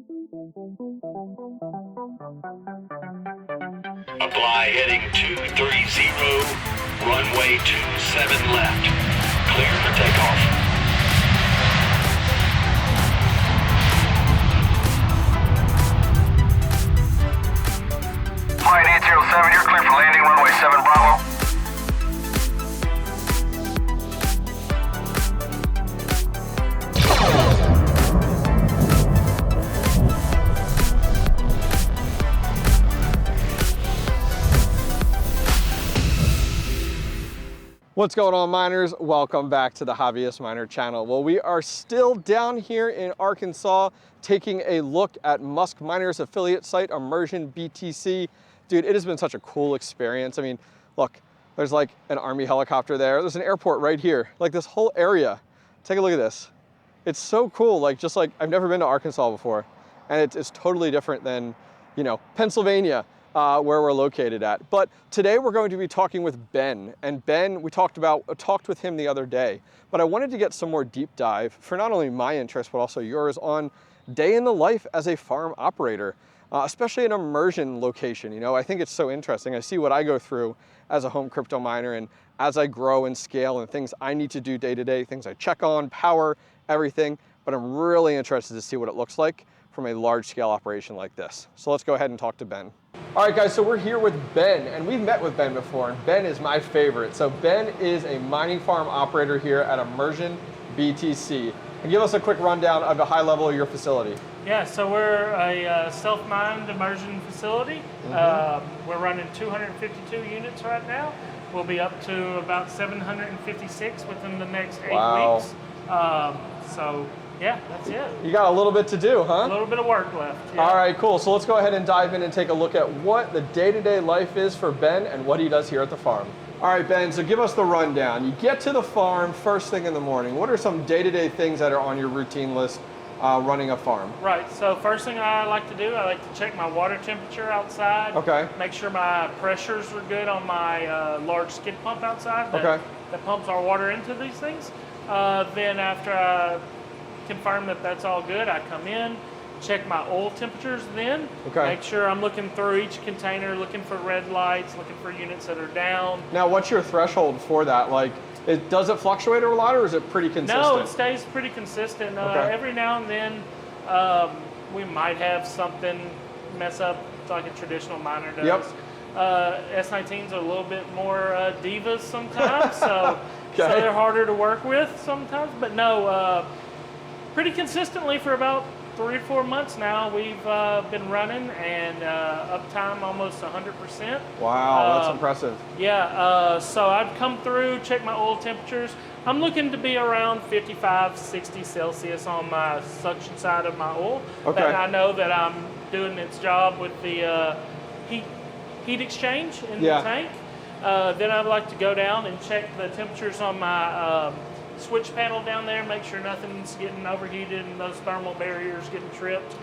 Apply heading 230, runway 27 left. Clear for takeoff. Flight 807, you're clear for landing, runway 7 Bravo. What's going on, miners? Welcome back to the �HOBBYistMiner channel. Well, we are still down here in Arkansas taking a look at Musk Miner's affiliate site, Immersion BTC. Dude, it has been such a cool experience. I mean, look, there's like an Army helicopter there. There's an airport right here. Like this whole area. Take a look at this. It's so cool. Like, just like, I've never been to Arkansas before. And it's totally different than, you know, Pennsylvania. Where we're located at. But today we're going to be talking with Ben. And Ben, we talked with him the other day, but I wanted to get some more deep dive for not only my interest, but also yours on day in the life as a farm operator, especially an immersion location. You know, I think it's so interesting. I see what I go through as a home crypto miner, and as I grow and scale and things I need to do day to day, things I check on, power, everything. But I'm really interested to see what it looks like from a large scale operation like this. So let's go ahead and talk to Ben. All right, guys, so we're here with Ben, and we've met with Ben before, and Ben is my favorite. So Ben is a mining farm operator here at Immersion BTC. And give us a quick rundown of the high level of your facility. Yeah, so we're a self-mined immersion facility. We're running 252 units right now. We'll be up to about 756 within the next 8 weeks. So yeah, that's it. You got a little bit to do, huh? A little bit of work left. Yeah. All right, cool. So let's go ahead and dive in and take a look at what the day-to-day life is for Ben and what he does here at the farm. All right, Ben, so give us the rundown. You get to the farm first thing in the morning. What are some day-to-day things that are on your routine list running a farm? Right, so first thing I like to do, I like to check my water temperature outside. Okay. Make sure my pressures are good on my large skid pump outside that pumps our water into these things. Then after I confirm that that's all good, I come in, check my oil temperatures then, make sure I'm looking through each container, looking for red lights, looking for units that are down. Now, what's your threshold for that? Like, does it fluctuate a lot, or is it pretty consistent? No, it stays pretty consistent. Every now and then, we might have something mess up like a traditional miner does. S19s are a little bit more divas sometimes, so they're harder to work with sometimes, but no, pretty consistently for about 3 or 4 months now, we've been running, and uptime almost 100%. Wow, that's impressive. Yeah, so I'd come through, check my oil temperatures. I'm looking to be around 55, 60 Celsius on my suction side of my oil. That I know that I'm doing its job with the heat exchange in the tank. Then I'd like to go down and check the temperatures on my switch panel down there, make sure nothing's getting overheated and those thermal barriers getting tripped.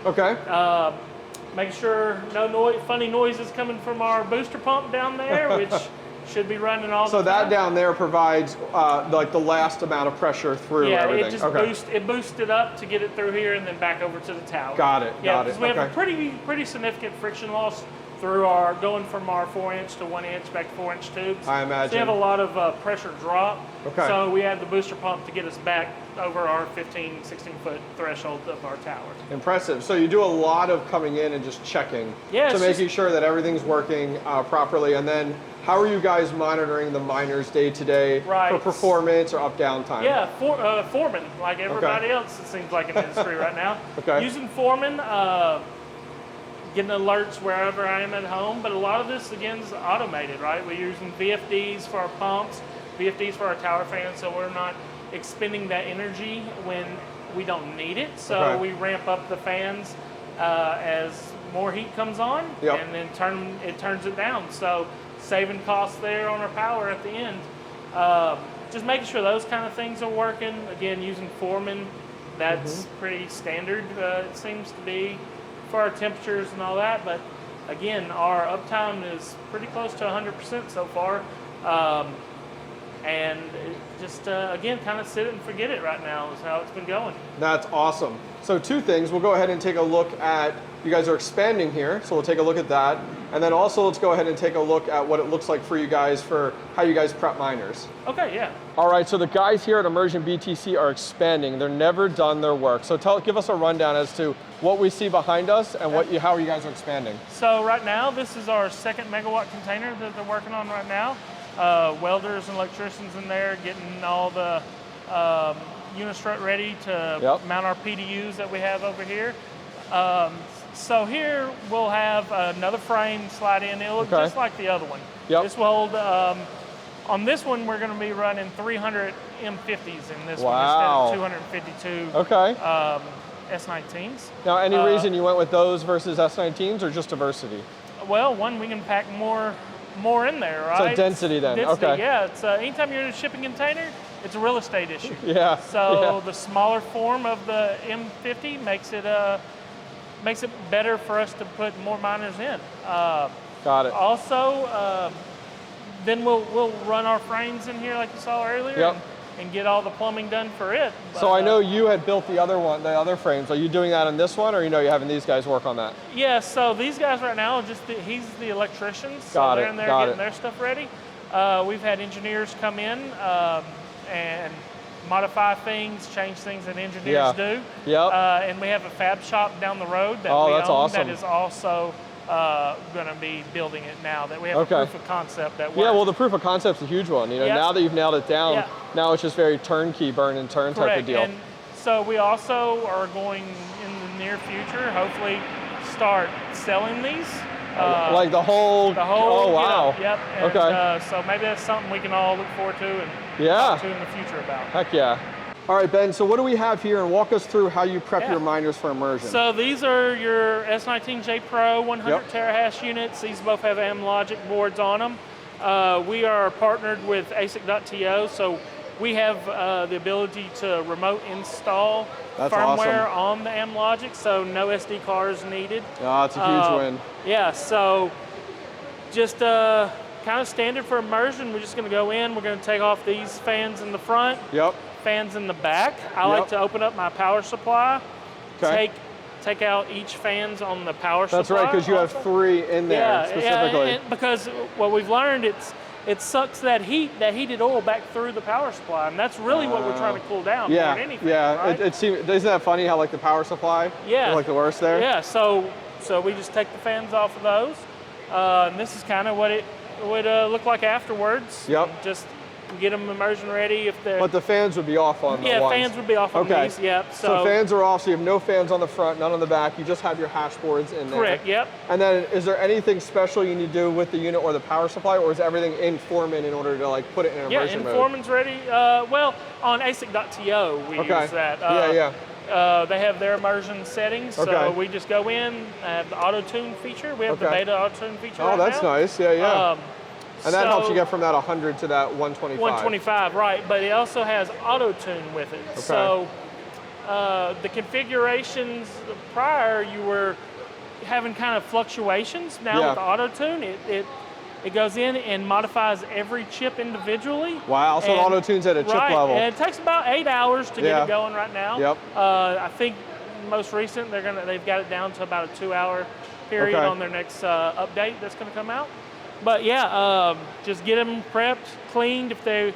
Make sure no funny noises coming from our booster pump down there, which should be running all the time. So that down there provides like the last amount of pressure through everything. It just boosts it up to get it through here and then back over to the tower. Got it. Because we have a pretty significant friction loss through our going from our 4-inch to 1-inch back to 4-inch tubes. I imagine. So we have a lot of pressure drop. So we had the booster pump to get us back over our 15, 16-foot threshold of our tower. Impressive. So you do a lot of coming in and just checking. So making sure that everything's working properly. And then how are you guys monitoring the miners day to day for performance or up down time? Yeah, foreman, like everybody else, it seems like in the industry right now. Using foreman, getting alerts wherever I am at home, but a lot of this, again, is automated, right? We're using VFDs for our pumps, VFDs for our tower fans, so we're not expending that energy when we don't need it. So we ramp up the fans as more heat comes on, and then turns it down. So saving costs there on our power at the end. Just making sure those kind of things are working. Again, using foreman, that's pretty standard, it seems to be, for our temperatures and all that, but again, our uptime is pretty close to 100% so far. and just again, kind of sit it and forget it right now is how it's been going. That's awesome. So two things, we'll go ahead and take a look at, you guys are expanding here, so we'll take a look at that. And then also let's go ahead and take a look at what it looks like for you guys for how you guys prep miners. Okay, yeah. All right, so the guys here at Immersion BTC are expanding. They're never done their work. So give us a rundown as to what we see behind us and how you guys are expanding. So right now, this is our 2nd megawatt container that they're working on right now. Welders and electricians in there getting all the unistrut ready to mount our PDUs that we have over here. So here we'll have another frame slide in. It'll look just like the other one. This will hold, on this one we're going to be running 300 M50s in this one instead of 252 S19s. Now any reason you went with those versus S19s or just diversity? Well, one, we can pack more in there, right? So density then, Yeah, it's anytime you're in a shipping container, it's a real estate issue. So the smaller form of the M50 makes it better for us to put more miners in. Got it. Also, then we'll run our frames in here like you saw earlier and get all the plumbing done for it. But, so I know you had built the other frames. Are you doing that on this one, or you're having these guys work on that? Yeah, so these guys right now, he's the electrician, so they're in there getting their stuff ready. We've had engineers come in and modify things, change things that engineers do. And we have a fab shop down the road that we own that is also going to be building it now. That we have a proof of concept that works. Yeah, well, the proof of concept's a huge one. Now that you've nailed it down, now it's just very turnkey, burn and turn type of deal. And so we also are going in the near future, hopefully, start selling these. Like the whole. Oh wow. And, so maybe that's something we can all look forward to and talk to in the future about. Heck yeah. All right, Ben, so what do we have here, and walk us through how you prep your miners for immersion. So these are your S19J Pro 100 terahash units. These both have 𝐴MLogic boards on them. We are partnered with 𝐴SIC.TO, so we have the ability to remote install firmware on the 𝐴MLogic, so no SD cards needed. Oh, it's a huge win. Yeah, so just kind of standard for immersion. We're just going to go in. We're going to take off these fans in the front. Fans in the back. I like to open up my power supply. Take out each fans on the power supply. That's right, because you have 3 in there specifically. And because what we've learned, it sucks that heated oil back through the power supply, and that's really what we're trying to cool down more than anything. Right? It seems, isn't that funny how like the power supply is like the worst there? Yeah, so we just take the fans off of those, and this is kind of what it would look like afterwards. Just get them immersion ready if they're... But the fans would be off on the ones. Fans would be off on these, So fans are off, so you have no fans on the front, none on the back, you just have your hash boards in there. Correct, And then is there anything special you need to do with the unit or the power supply, or is everything in Foreman in order to like put it in immersion mode? Foreman's ready. Well, on 𝐴SIC.TO we use that. They have their immersion settings, so we just go in, have the auto-tune feature. We have the beta auto-tune feature right that's now. Nice, and that helps you get from that 100 to that 125. 125, right, but it also has auto-tune with it. So the configurations prior, you were having kind of fluctuations. Now with the auto-tune, it goes in and modifies every chip individually. Wow, so it auto-tunes at a chip level. And it takes about 8 hours to get it going right now. I think most recent, they've got it down to about a 2-hour period on their next update that's going to come out. But just get them prepped, cleaned. If they're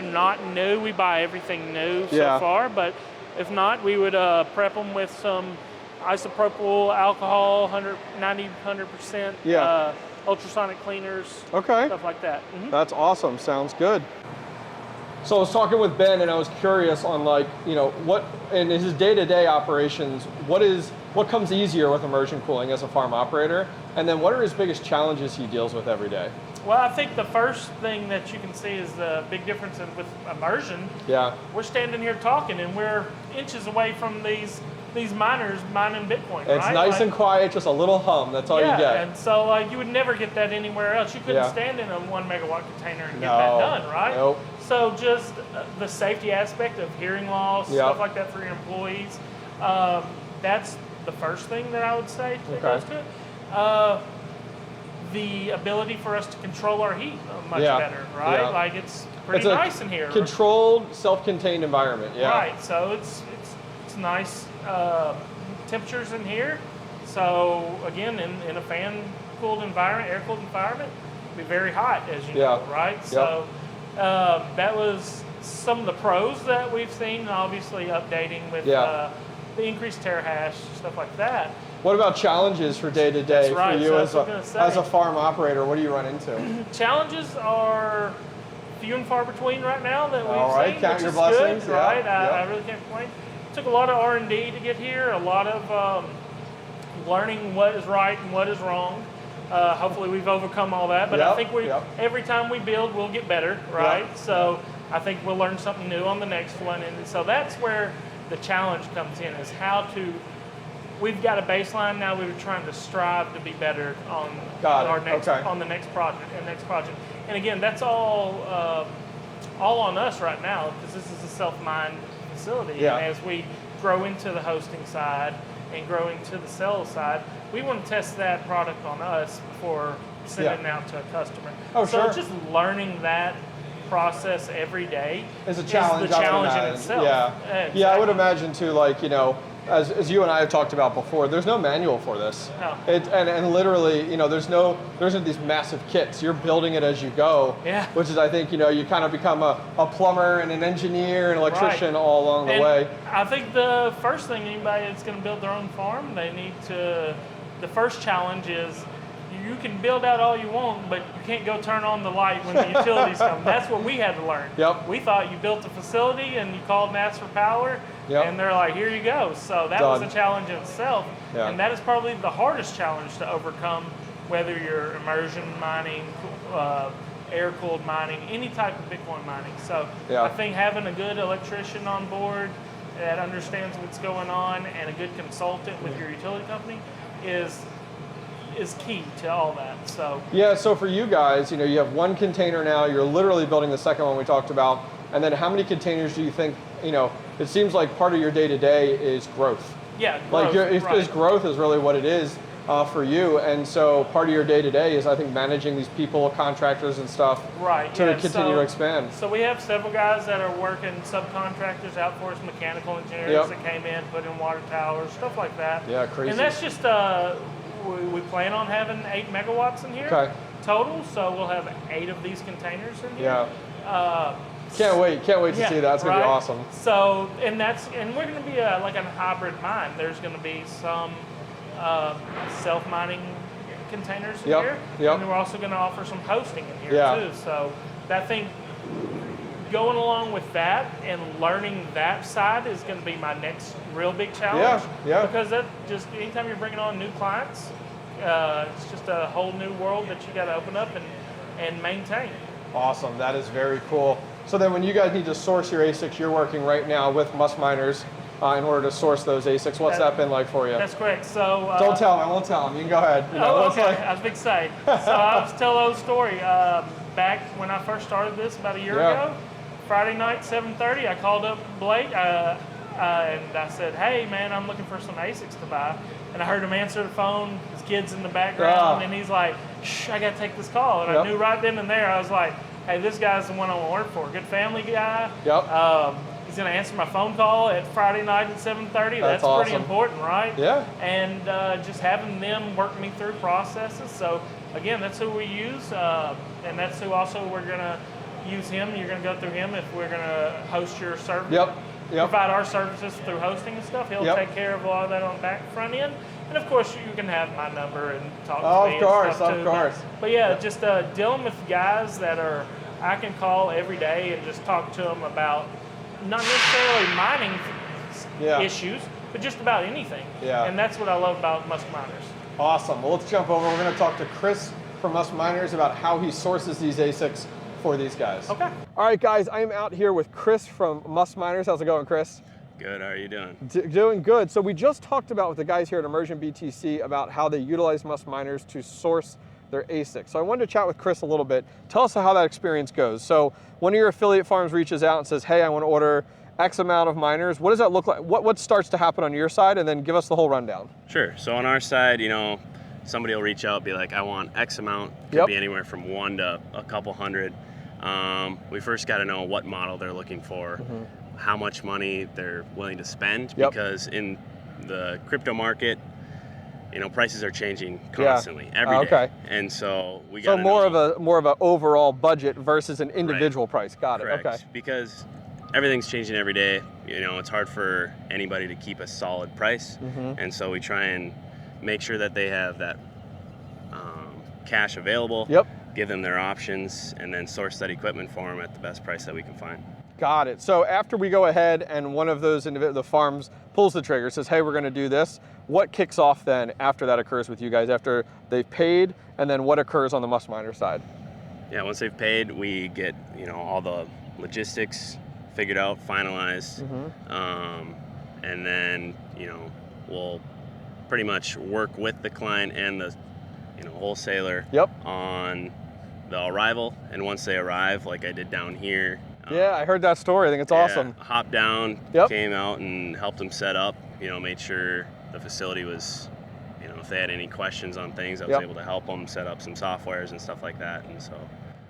not new, we buy everything new so far. But if not, we would prep them with some isopropyl alcohol, 100% ultrasonic cleaners, stuff like that. That's awesome. Sounds good. So I was talking with Ben, and I was curious on what in his day-to-day operations, what comes easier with immersion cooling as a farm operator, and then what are his biggest challenges he deals with every day? Well, I think the first thing that you can see is the big difference with immersion. We're standing here talking, and we're inches away from these miners mining Bitcoin. It's nice and quiet, just a little hum. That's all you get. And so you would never get that anywhere else. You couldn't stand in a 1 megawatt container and get that done, right? Nope. So just the safety aspect of hearing loss, stuff like that for your employees. That's the first thing that I would say that goes to it. the ability for us to control our heat much better, right? Yeah. Like it's pretty nice in here. Controlled, self-contained environment. Yeah. Right. So it's nice temperatures in here. So again, in a fan-cooled environment, air-cooled environment, it'd be very hot, as you know, right? Yep. So that was some of the pros that we've seen. Obviously, updating with the increased terahash, stuff like that. What about challenges for day to day for you as a farm operator? What do you run into? Challenges are few and far between right now that we've seen, count which your is blessings. good, right? I really can't complain. It took a lot of R&D to get here, a lot of learning what is right and what is wrong. Hopefully we've overcome all that, but I think every time we build, we'll get better, right? So I think we'll learn something new on the next one, and so that's where the challenge comes in, is how to. We've got a baseline now. We were trying to strive to be better on our next on the next project and again, that's all on us right now, because this is a self-mined facility. And as we grow into the hosting side and grow into the sales side, we want to test that product on us before sending it out to a customer. So just learning that process every day is a challenge. Is the challenge in itself. Exactly. Yeah, I would imagine too. Like, you know, as you and I have talked about before, there's no manual for this. No. And literally, you know, there isn't these massive kits. You're building it as you go. Yeah. Which is, I think, you know, you kind of become a plumber and an engineer and electrician all along the way. I think the first thing anybody that's going to build their own farm, they need to. The first challenge is, you can build out all you want, but you can't go turn on the light when the utilities come. That's what we had to learn. We thought you built a facility and you called and asked for power, and they're like, here you go. So that was a challenge in itself, and that is probably the hardest challenge to overcome, whether you're immersion mining, air-cooled mining, any type of Bitcoin mining. So I think having a good electrician on board that understands what's going on and a good consultant with your utility company is key to all that. So so for you guys, you know, you have one container now, you're literally building the second one we talked about, and then how many containers do you think, you know, it seems like part of your day-to-day is growth. Growth, like growth is really what it is for you, and so part of your day-to-day is, I think, managing these people, contractors and stuff to continue to expand. So we have several guys that are working, subcontractors out for us, mechanical engineers that came in, put in water towers, stuff like that. Yeah, crazy. And that's just we plan on having 8 megawatts in here total, so we'll have 8 of these containers in here. Can't wait to see that. It's gonna be awesome. So and we're gonna be like a hybrid mine. There's gonna be some self-mining containers in here, and we're also gonna offer some hosting in here too. So I think going along with that and learning that side is going to be my next real big challenge. Because that just, anytime you're bringing on new clients, it's just a whole new world that you got to open up and maintain. Awesome. That is very cool. So then when you guys need to source your ASICs, you're working right now with Musk Miners in order to source those ASICs. What's that been like for you? That's correct. So don't tell them. I won't tell them. You can go ahead. You know, I was big to say. So I'll just tell a little story. Back when I first started this about a year ago, Friday night, 7:30, I called up Blake and I said, hey, man, I'm looking for some ASICs to buy. And I heard him answer the phone, his kid's in the background, and he's like, shh, I got to take this call. And I knew right then and there, I was like, hey, this guy's the one I want to work for. Good family guy. He's going to answer my phone call at Friday night at 7:30. That's awesome. Pretty important, right? And just having them work me through processes. So, again, that's who we use, and that's who also we're going to use him. You're going to go through him if we're going to host your service. Provide our services through hosting and stuff. He'll take care of a lot of that on the back front end. And of course, you can have my number and talk to me and stuff too. Of course. But yeah, just dealing with guys that I can call every day and just talk to them about not necessarily mining issues, but just about anything. And that's what I love about Musk Miners. Awesome. Well, let's jump over. We're going to talk to Chris from Musk Miners about how he sources these ASICs for these guys. Okay. All right, guys, I am out here with Chris from Musk Miners. How's it going, Chris? Good. How are you doing? Doing good. So we just talked about with the guys here at Immersion BTC about how they utilize Musk Miners to source their ASICs. So I wanted to chat with Chris a little bit. Tell us how that experience goes. So one of your affiliate farms reaches out and says, hey, I want to order X amount of miners. What does that look like? What starts to happen on your side? And then give us the whole rundown. Sure. So on our side, somebody will reach out, be like, I want X amount. Could be anywhere from 1 to a couple hundred. We first got to know what model they're looking for, how much money they're willing to spend, because in the crypto market, you know, prices are changing constantly every day. And so we got more of a overall budget versus an individual price. Got it. Correct. Okay. Because everything's changing every day. You know, it's hard for anybody to keep a solid price. And so we try and make sure that they have that cash available. Give them their options, and then source that equipment for them at the best price that we can find. Got it. So after we go ahead and one of those the farms pulls the trigger, says, hey, we're going to do this, what kicks off then after that occurs with you guys, after they've paid, and then what occurs on the Musk Miner side? Yeah, once they've paid, we get, you know, all the logistics figured out, finalized, and then, you know, we'll pretty much work with the client and the, you know, wholesaler on the arrival. And once they arrive, like I did down here, yeah, I heard that story. I think it's awesome. Hopped down, came out and helped them set up, you know, made sure the facility was, you know, if they had any questions on things, I was able to help them set up some softwares and stuff like that. And so,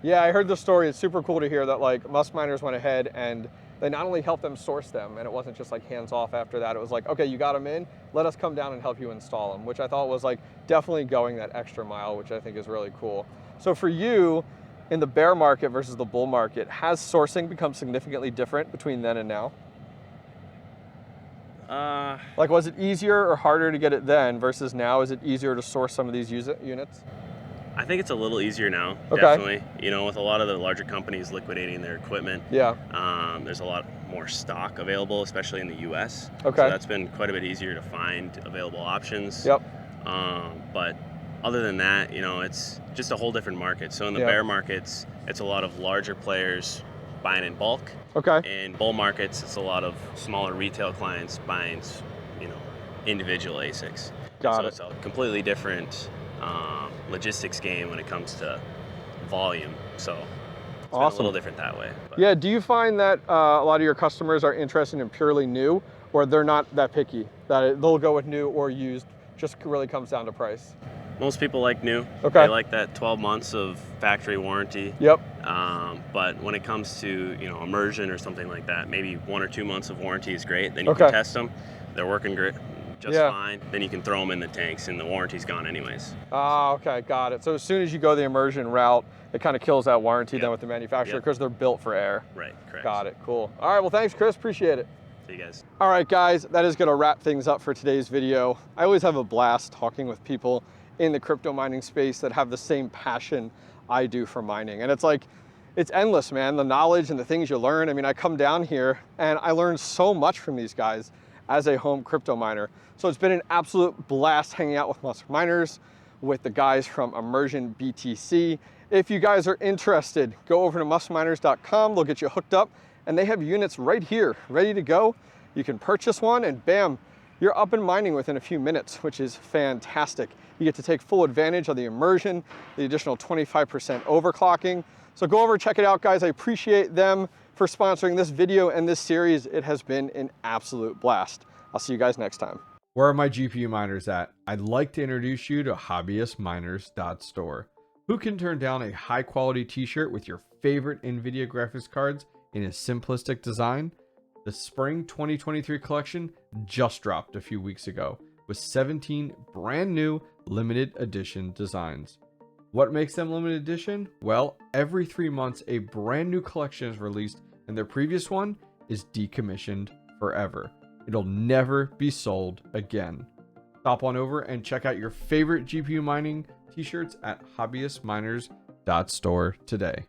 yeah, I heard the story. It's super cool to hear that, like, Musk Miners went ahead and they not only helped them source them, and it wasn't just like hands off after that. It was like, okay, you got them in, let us come down and help you install them, which I thought was like definitely going that extra mile, which I think is really cool. So for you, in the bear market versus the bull market, has sourcing become significantly different between then and now? Like, was it easier or harder to get it then versus now? Is it easier to source some of these units? I think it's a little easier now, definitely. You know, with a lot of the larger companies liquidating their equipment, there's a lot more stock available, especially in the US. So that's been quite a bit easier to find available options. But other than that, you know, it's just a whole different market. So in the bear markets, it's a lot of larger players buying in bulk. In bull markets, it's a lot of smaller retail clients buying, you know, individual ASICs. So it's a completely different logistics game when it comes to volume. So it's been a little different that way. But. Yeah, do you find that a lot of your customers are interested in purely new, or they're not that picky, that they'll go with new or used, just really comes down to price? Most people like new. They like that 12 months of factory warranty. But when it comes to, you know, immersion or something like that, maybe 1 or 2 months of warranty is great. Then you can test them. They're working great. Just fine. Then you can throw them in the tanks and the warranty's gone anyways. Okay, got it. So as soon as you go the immersion route, it kind of kills that warranty then with the manufacturer because they're built for air. Right, correct. Got it, cool. All right, well, thanks, Chris, appreciate it. See you guys. All right, guys, that is gonna wrap things up for today's video. I always have a blast talking with people in the crypto mining space that have the same passion I do for mining. And it's like, it's endless, man, the knowledge and the things you learn. I mean, I come down here and I learned so much from these guys as a home crypto miner. So it's been an absolute blast hanging out with Musk Miners, with the guys from Immersion BTC. If you guys are interested, go over to muskminers.com, they'll get you hooked up, and they have units right here, ready to go. You can purchase one and bam, you're up and mining within a few minutes, which is fantastic. You get to take full advantage of the immersion, the additional 25% overclocking. So go over, check it out, guys. I appreciate them for sponsoring this video and this series. It has been an absolute blast. I'll see you guys next time. Where are my GPU miners at? I'd like to introduce you to �HobbyistMiners.store, who can turn down a high quality t-shirt with your favorite NVIDIA graphics cards in a simplistic design. The spring 2023 collection just dropped a few weeks ago with 17 brand new limited edition designs. What makes them limited edition? Well, every 3 months a brand new collection is released and their previous one is decommissioned forever. It'll never be sold again. Stop on over and check out your favorite GPU mining t-shirts at �HobbyistMiners.store today.